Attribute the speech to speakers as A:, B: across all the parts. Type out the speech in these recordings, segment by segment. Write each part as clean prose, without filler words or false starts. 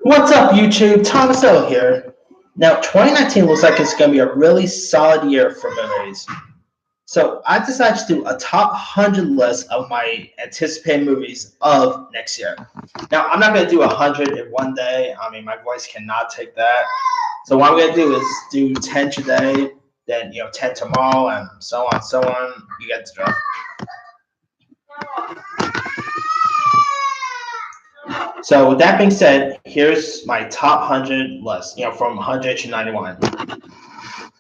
A: What's up, YouTube? Thomas L here. Now, 2019 looks like it's going to be a really solid year for movies. So, I decided to do a top 100 list of my anticipated movies of next year. Now, I'm not going to do 100 in one day. I mean, my voice cannot take that. So, what I'm going to do is do 10 today, then, 10 tomorrow, and so on, so on. You get the drift. So, with that being said, here's my top 100 list, from 100 to 91.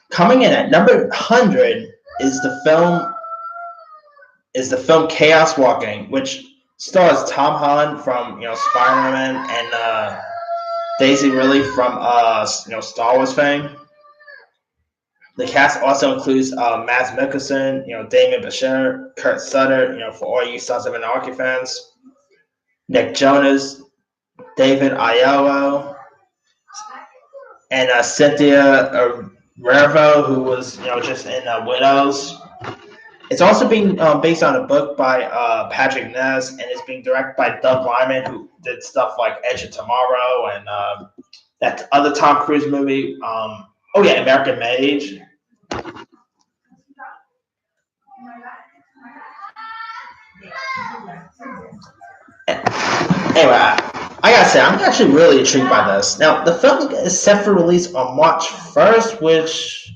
A: Coming in at number 100 is the film Chaos Walking, which stars Tom Holland from Spider-Man and Daisy Ridley from Star Wars fame. The cast also includes Mads Mikkelsen, Damien Bichir, Kurt Sutter, for all you Sons of Anarchy fans, Nick Jonas, David Oyelowo, and Cynthia Erivo, who was just in Widows. It's also being based on a book by Patrick Ness, and it's being directed by Doug Liman, who did stuff like Edge of Tomorrow and that other Tom Cruise movie. American Mage. Anyway, I gotta say, I'm actually really intrigued by this. Now, the film is set for release on March 1st, which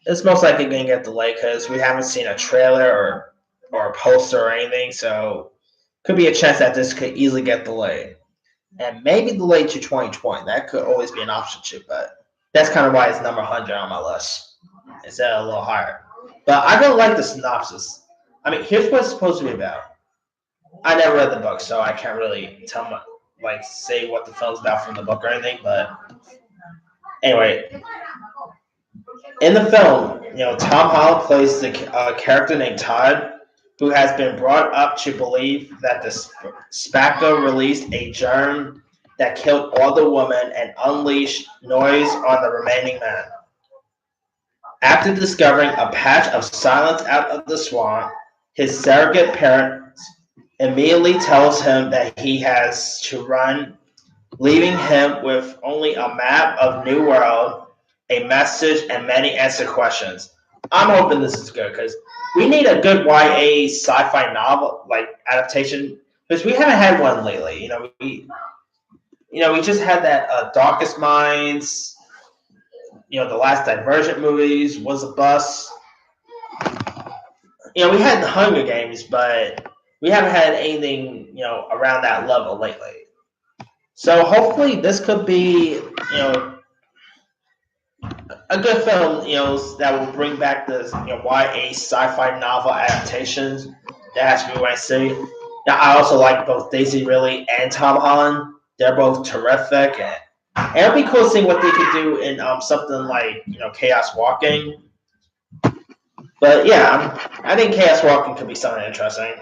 A: is most likely going to get delayed because we haven't seen a trailer or a poster or anything, so could be a chance that this could easily get delayed. And maybe delayed to 2020. That could always be an option too, but that's kind of why it's number 100 on my list instead of a little higher. But I really like the synopsis. I mean, here's what it's supposed to be about. I never read the book, so I can't really say what the film's about from the book or anything. But anyway, in the film, Tom Holland plays the character named Todd, who has been brought up to believe that the Spacco released a germ that killed all the women and unleashed noise on the remaining men. After discovering a patch of silence out of the swamp, his surrogate parents immediately tells him that he has to run, leaving him with only a map of New World, a message, and many answered questions. I'm hoping this is good because we need a good YA sci-fi novel adaptation because we haven't had one lately. We just had that Darkest Minds. The last Divergent movies was a bust. We had the Hunger Games, but we haven't had anything around that level lately. So hopefully this could be a good film that will bring back the YA sci-fi novel adaptations. That has to be what I say. Now I also like both Daisy Ridley and Tom Holland. They're both terrific, and it'll be cool seeing what they could do in something like Chaos Walking. But yeah, I think Chaos Walking could be something interesting.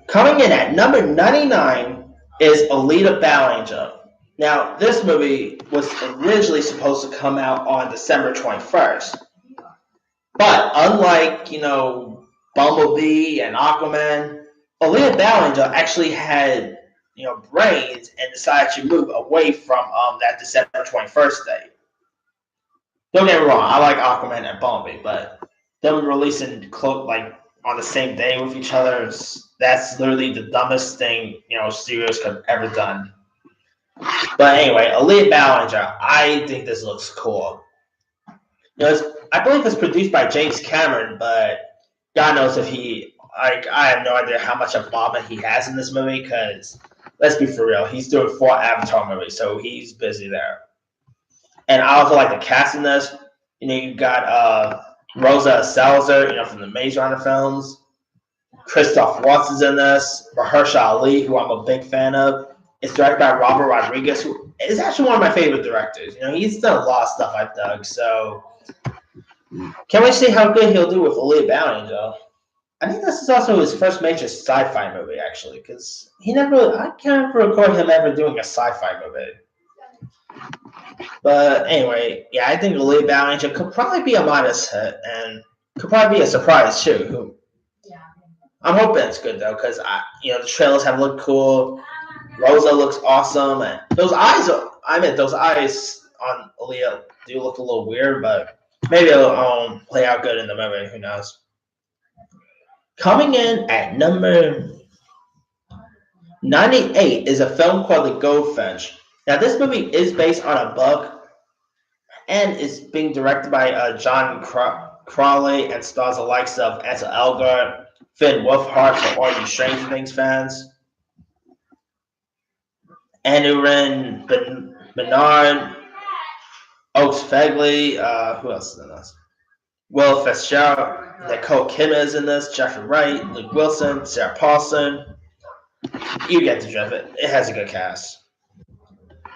A: Coming in at number 99 is Alita Battle Angel. Now, this movie was originally supposed to come out on December 21st. But unlike, Bumblebee and Aquaman, Alita Battle Angel actually had, brains and decided to move away from that December 21st date. Don't get me wrong, I like Aquaman and Bumblebee, but them releasing on the same day with each other, that's literally the dumbest thing studios could have ever done. But anyway, Alita Battle Angel, I think this looks cool. I believe it's produced by James Cameron, but God knows if I have no idea how much involvement he has in this movie. Because let's be for real, he's doing 4 Avatar movies, so he's busy there. And I also like the cast in this. You got Rosa Salazar, from the Maze Runner films. Christoph Waltz is in this. Mahershala Ali, who I'm a big fan of. It's directed by Robert Rodriguez, who is actually one of my favorite directors. He's done a lot of stuff I've dug, so can't wait to see how good he'll do with Alita Battle Angel. I think this is also his first major sci-fi movie, actually, because I can't recall him ever doing a sci-fi movie. But anyway, yeah, I think Alita Battle Angel could probably be a modest hit, and could probably be a surprise, too. I'm hoping it's good though, because the trailers have looked cool. Rosa looks awesome, and those eyes on Aaliyah do look a little weird, but maybe it'll play out good in the movie. Who knows? Coming in at number 98 is a film called The Goldfinch. Now, this movie is based on a book and is being directed by John Crawley and stars the likes of Ansel Elgort, Finn Wolfhard for all you Stranger Things fans, Anurin Bernard, Oaks Fegley, who else is in this? Will Fitzgerald, Nicole Kidman is in this, Jeffrey Wright, Luke Wilson, Sarah Paulson. You get the drift. It has a good cast.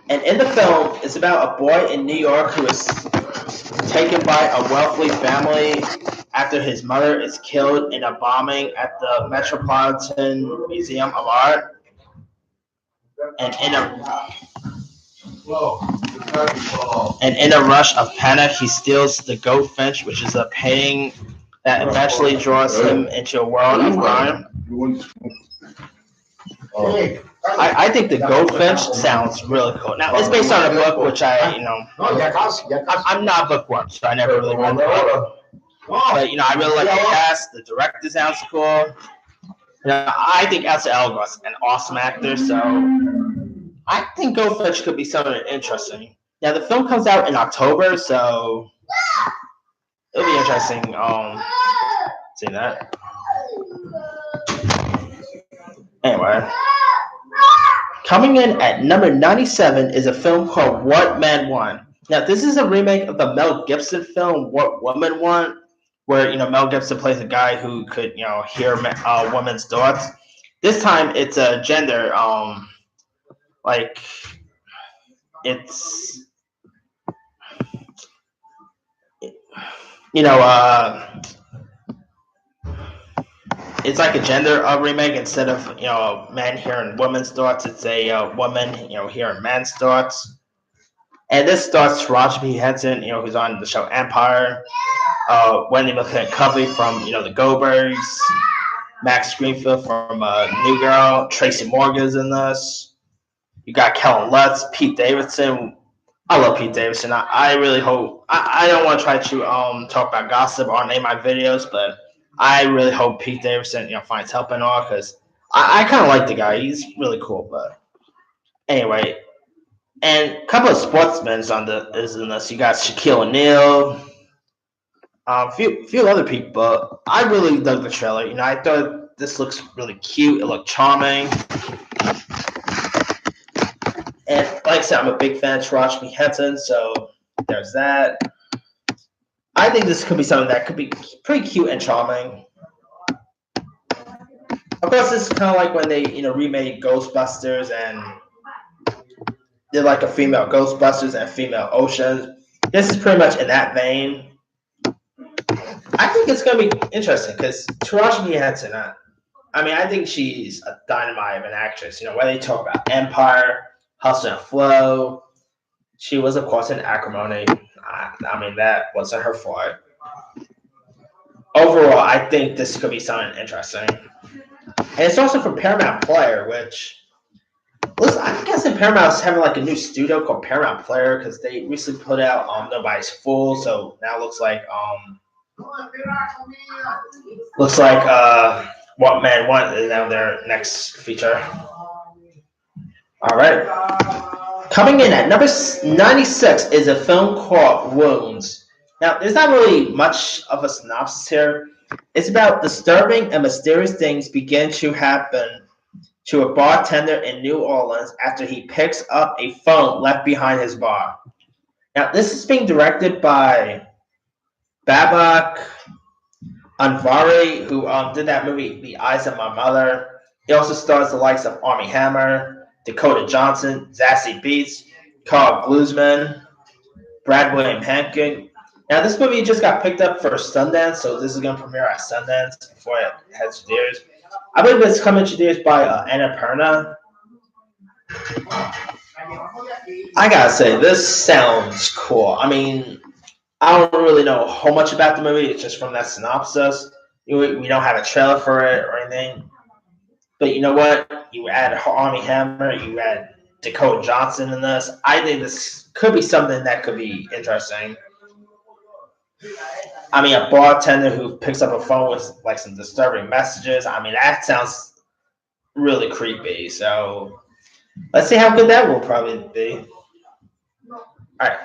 A: And in the film, it's about a boy in New York who is taken by a wealthy family after his mother is killed in a bombing at the Metropolitan Museum of Art. And in a rush of panic, he steals the Goldfinch, which is a painting that eventually draws him into a world of crime. I think the Goldfinch sounds really cool. Now it's based on a book, which I'm not a bookworm, so I never really read the book. But I really like the cast. The director sounds cool. I think Ansel Elgort's an awesome actor, so I think Goldfinch could be something interesting. Now the film comes out in October, so it'll be interesting. Seeing that. Anyway. Coming in at number 97 is a film called What Men Want. Now, this is a remake of the Mel Gibson film What Women Want, where Mel Gibson plays a guy who could hear women's thoughts. This time, it's a gender like it's it's like a gender remake. Instead of men hearing women's thoughts, it's a woman hearing men's thoughts. And this stars Taraji P. Henson, who's on the show Empire, Wendy McCovey from the Goldbergs, Max Greenfield from New Girl, Tracy Morgan's in this. You got Kellen Lutz, Pete Davidson. I love Pete Davidson. I really hope. I don't want to try to talk about gossip or name my videos, but I really hope Pete Davidson finds help and all, because I kind of like the guy. He's really cool. But anyway, and a couple of sportsmen is in this. You got Shaquille O'Neal, a few other people. I really dug the trailer. I thought this looks really cute. It looked charming. And like I said, I'm a big fan of Taraji P. Henson, so there's that. I think this could be something that could be pretty cute and charming. Of course, this is kind of like when they remade Ghostbusters and did like a female Ghostbusters and female Ocean. This is pretty much in that vein. I think it's gonna be interesting because Taraji P. Henson. I think she's a dynamite of an actress. When they talk about Empire, Hustle and Flow, she was of course in Acrimony. That wasn't her fault. Overall, I think this could be something interesting. And it's also from Paramount Player, which, listen, I guess Paramount's having like a new studio called Paramount Player because they recently put out Nobody's Fool, so now it looks like What Men Want is now their next feature. All right. Coming in at number 96 is a film called Wounds. Now, there's not really much of a synopsis here. It's about disturbing and mysterious things begin to happen to a bartender in New Orleans after he picks up a phone left behind his bar. Now, this is being directed by Babak Anvari, who did that movie, The Eyes of My Mother. He also stars the likes of Armie Hammer, Dakota Johnson, Zazie Beetz, Carl Glusman, Brad William Hankin. Now, this movie just got picked up for Sundance, so this is going to premiere at Sundance before it heads to theaters. I believe it's coming to theaters by Annapurna. I gotta say, this sounds cool. I don't really know how much about the movie. It's just from that synopsis. We don't have a trailer for it or anything. But you know what? You add Army Hammer, you add Dakota Johnson in this. I think this could be something that could be interesting. I mean, a bartender who picks up a phone with like some disturbing messages. I mean, that sounds really creepy. So let's see how good that will probably be. All right,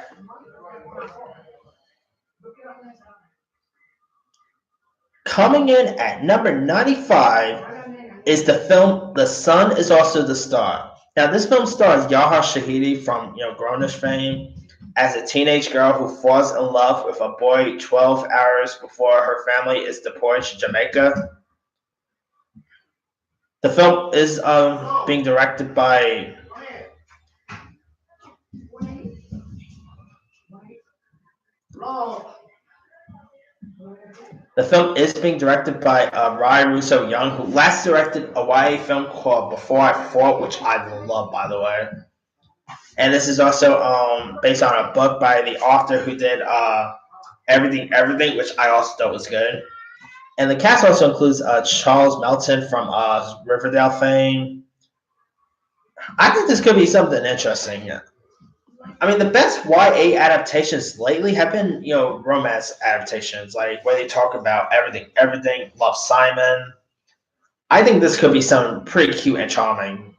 A: coming in at number 95 is the film The Sun Is Also the Star. Now, this film stars Yaha Shahidi from Grownish fame as a teenage girl who falls in love with a boy 12 hours before her family is deported to Jamaica. The film is being directed by the film is being directed by Rai Russo Young, who last directed a YA film called Before I Fought, which I love, by the way. And this is also based on a book by the author who did Everything, Everything, which I also thought was good. And the cast also includes Charles Melton from Riverdale fame. I think this could be something interesting. I mean, the best YA adaptations lately have been, romance adaptations, like where they talk about everything, everything. Love Simon. I think this could be something pretty cute and charming.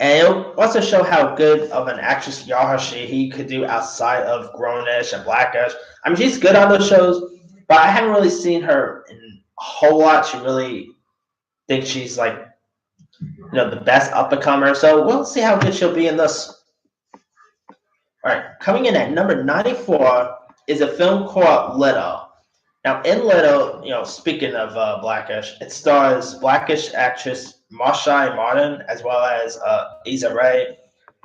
A: And it'll also show how good of an actress Yaha Sheehy could do outside of Grownish and Blackish. I mean, she's good on those shows, but I haven't really seen her in a whole lot. She really thinks she's like, the best up and comer. So we'll see how good she'll be in this. All right, coming in at number 94 is a film called Little. Now, in Little, speaking of Blackish, it stars Blackish actress Marsha Martin as well as Issa Rae,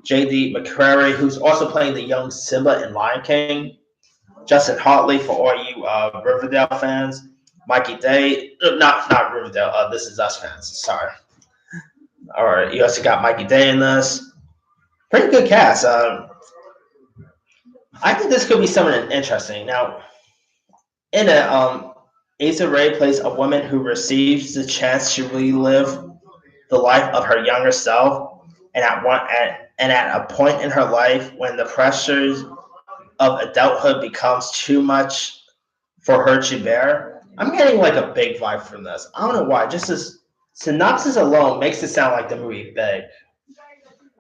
A: J.D. McCrary, who's also playing the young Simba in Lion King, Justin Hartley for all you Riverdale fans, Mikey Day, not Riverdale, This Is Us fans, sorry. All right, you also got Mikey Day in this. Pretty good cast. I think this could be something interesting. Now, in it, Issa Rae plays a woman who receives the chance to relive the life of her younger self, and at a point in her life when the pressures of adulthood becomes too much for her to bear. I'm getting like a big vibe from this. I don't know why. Just this synopsis alone makes it sound like the movie Big.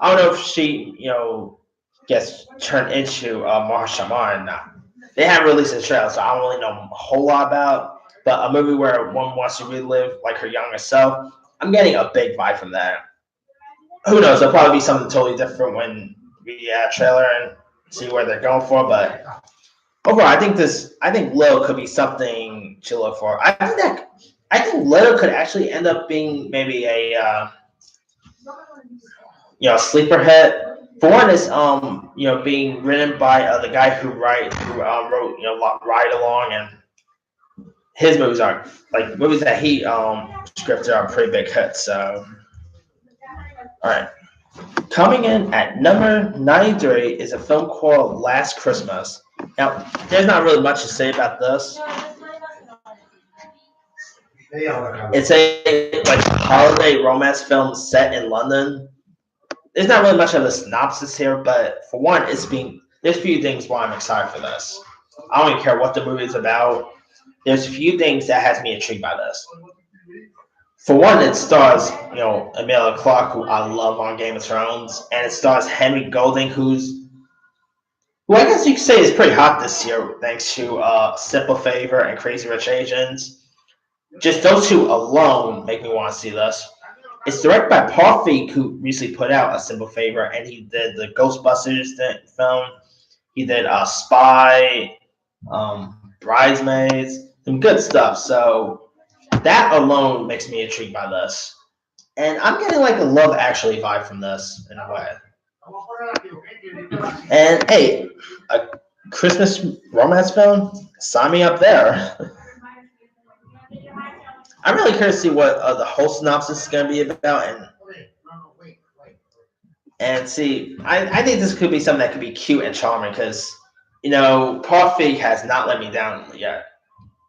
A: I don't know if she, gets turned into Marsha Martin. They haven't released a trailer, so I don't really know a whole lot about. But a movie where one wants to relive like her younger self, I'm getting a big vibe from that. Who knows? There'll probably be something totally different when we trailer and see where they're going for. But overall, I think Lil could be something to look for. I think Lil could actually end up being maybe a sleeper hit. For one, is being written by the guy wrote Ride Along, and his movies are like movies that he scripted are pretty big hits. So all right. Coming in at number 93 is a film called Last Christmas. Now, there's not really much to say about this. It's a like holiday romance film set in London. There's not really much of a synopsis here, but for one, there's a few things why I'm excited for this. I don't even care what the movie is about. There's a few things that has me intrigued by this. For one, it stars Emilia Clarke, who I love on Game of Thrones, and it stars Henry Golding, who I guess you could say is pretty hot this year, thanks to Simple Favor and Crazy Rich Asians. Just those two alone make me want to see this. It's directed by Paul Feig, who recently put out A Simple Favor, and he did the Ghostbusters film. He did Spy, Bridesmaids, some good stuff. So that alone makes me intrigued by this. And I'm getting like a Love Actually vibe from this in a way. And hey, a Christmas romance film? Sign me up there. I'm really curious to see what the whole synopsis is going to be about, and see. I think this could be something that could be cute and charming because Paul Feig has not let me down yet.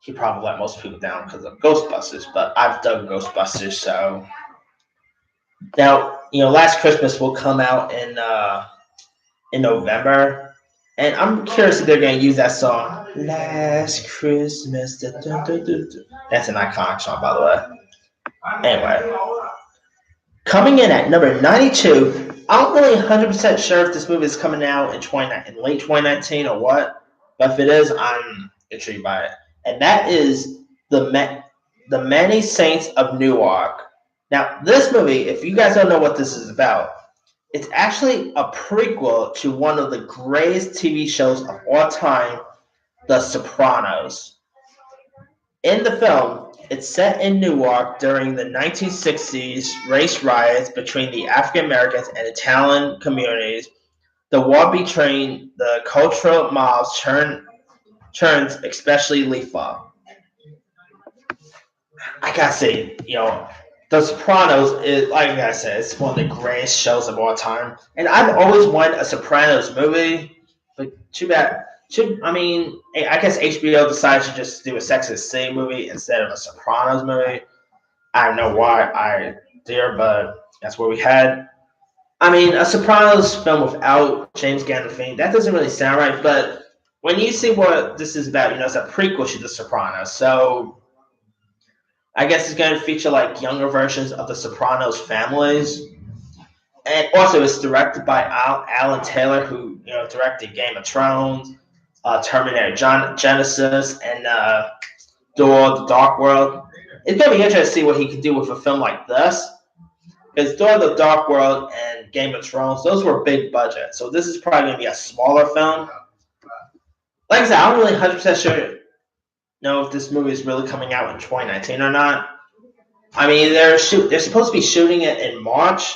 A: he probably let most people down because of Ghostbusters. But I've done Ghostbusters, so now Last Christmas will come out in November, and I'm curious if they're going to use that song "Last Christmas." Da, da, da, da, da. That's an iconic song, by the way. Anyway, coming in at number 92, I'm not really 100% sure if this movie is coming out in late 2019 or what, but if it is, I'm intrigued by it. And that is the Many Saints of Newark. Now, this movie, if you guys don't know what this is about, it's actually a prequel to one of the greatest TV shows of all time, The Sopranos. In the film, it's set in Newark during the 1960s race riots between the African Americans and Italian communities. The war between the cultural mobs turns especially lethal. I gotta say, The Sopranos is, like I said, it's one of the greatest shows of all time, and I've always wanted a Sopranos movie, but too bad. I mean, I guess HBO decided to just do a Sex and the City movie instead of a Sopranos movie. I don't know why I dare, but that's what we had. I mean, a Sopranos film without James Gandolfini, that doesn't really sound right, but when you see what this is about, it's a prequel to The Sopranos, so I guess it's going to feature like younger versions of the Sopranos families, and also it's directed by Alan Taylor, who directed Game of Thrones, Terminator Genesis, and Door the Dark World. It's going to be interesting to see what he could do with a film like this, because Door the Dark World and Game of Thrones, those were big budget, so this is probably going to be a smaller film. Like I said, I'm really 100% sure know if this movie is really coming out in 2019 or not. I mean, they're supposed to be shooting it in March.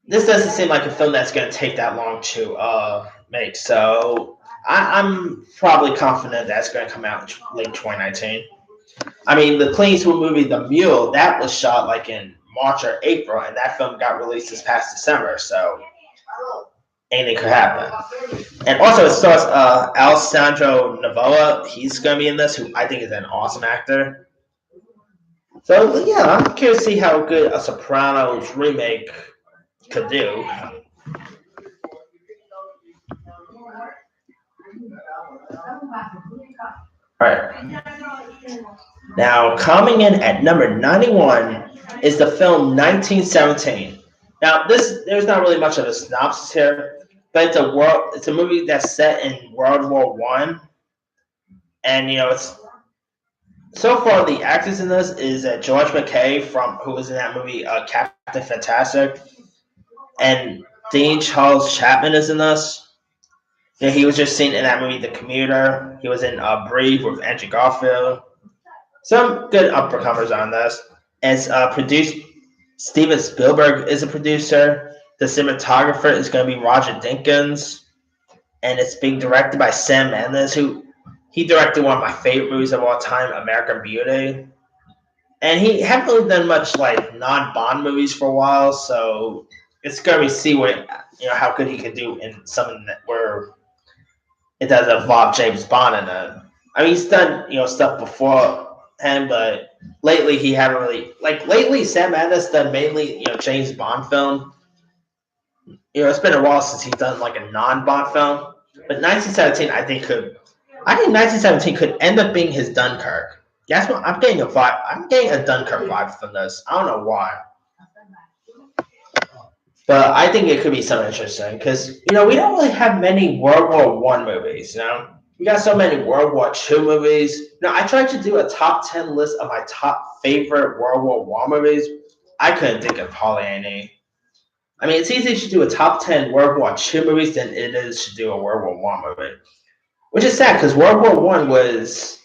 A: This doesn't seem like a film that's going to take that long to make. So I'm probably confident that's going to come out in late 2019. I mean, the Clint Eastwood movie, The Mule, that was shot like in March or April, and that film got released this past December. So anything could happen. And also, it stars Alessandro Nivola. He's going to be in this, who I think is an awesome actor. So yeah, I'm curious to see how good a Sopranos remake could do. All right. Now, coming in at number 91 is the film 1917. Now, there's not really much of a synopsis here, but it's a movie that's set in World War One, and it's so far the actors in this is George McKay from who was in that movie Captain Fantastic, and Dean Charles Chapman is in this. He was just seen in that movie The Commuter. He was in Brief with Andrew Garfield. Some good uppercomers on this. It's produced. Steven Spielberg is a producer. The cinematographer is going to be Roger Dinkins, and it's being directed by Sam Mendes, who he directed one of my favorite movies of all time, American Beauty. And he hasn't really done much like non-Bond movies for a while, so it's going to be see what how good he can do in something where it does involve James Bond in it. I mean, he's done stuff before him, but lately he haven't really lately Sam Mendes done mainly James Bond film. It's been a while since he's done like a non-Bond film. But 1917, I think 1917 could end up being his Dunkirk. That's what I'm getting a vibe. I'm getting a Dunkirk vibe from this. I don't know why, but I think it could be something interesting because we don't really have many World War One movies. We got so many World War Two movies. I tried to do a top 10 list of my top favorite World War One movies. I couldn't think of hardly any. I mean, it's easier to do a top 10 World War Two movies than it is to do a World War One movie, which is sad because World War One was.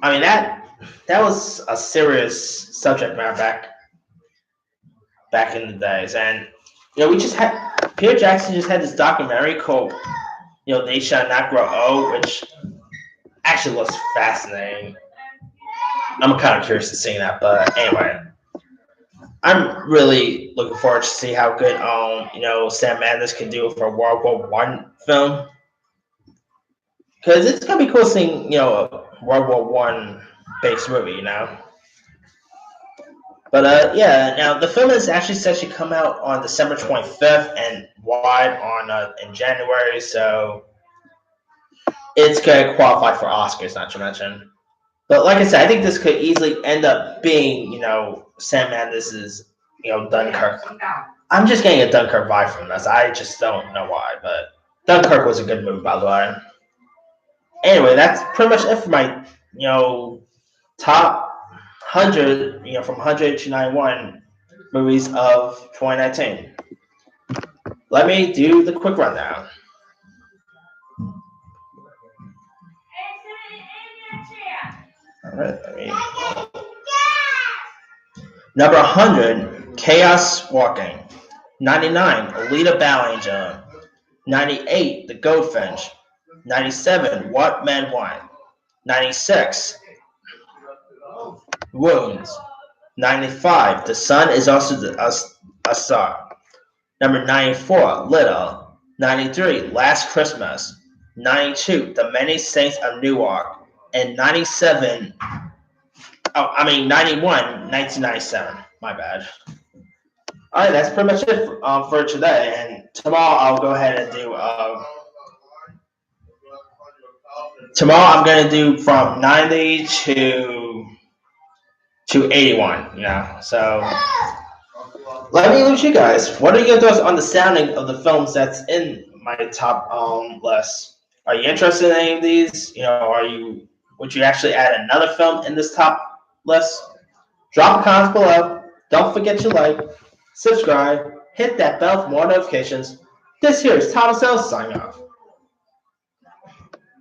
A: I mean that was a serious subject matter back in the days, and we just had Peter Jackson just had this documentary called They Shall Not Grow Old, which actually looks fascinating. I'm kind of curious to see that, but anyway, I'm really looking forward to see how good Sam Mendes can do for a World War One film. because it's gonna be cool seeing a World War I based movie, But yeah, now the film is actually set to come out on December 25th and wide on in January, so it's gonna qualify for Oscars, not to mention. But like I said, I think this could easily end up being, Sam Mendes' Dunkirk. I'm just getting a Dunkirk vibe from this. I just don't know why, but Dunkirk was a good movie, by the way. Anyway, that's pretty much it for my, top 100, from 100 to 91 movies of 2019. Let me do the quick rundown. All right, Number 100, Chaos Walking. 99, Alita Battle Angel. 98, The Goldfinch. 97, What Men Want. 96, Wounds. 95, The Sun is also a Star. Number 94, Little. 93, Last Christmas. 92, The Many Saints of Newark. And 91, 1997. My bad. All right, that's pretty much it for today. And tomorrow I'll go ahead and do. Tomorrow I'm gonna do from 90 to 81. So let me know you guys. What are your thoughts on the sounding of the films that's in my top list? Are you interested in any of these? Would you actually add another film in this top list? Drop a comment below. Don't forget to like, subscribe, hit that bell for more notifications. This here is Thomas L signing off.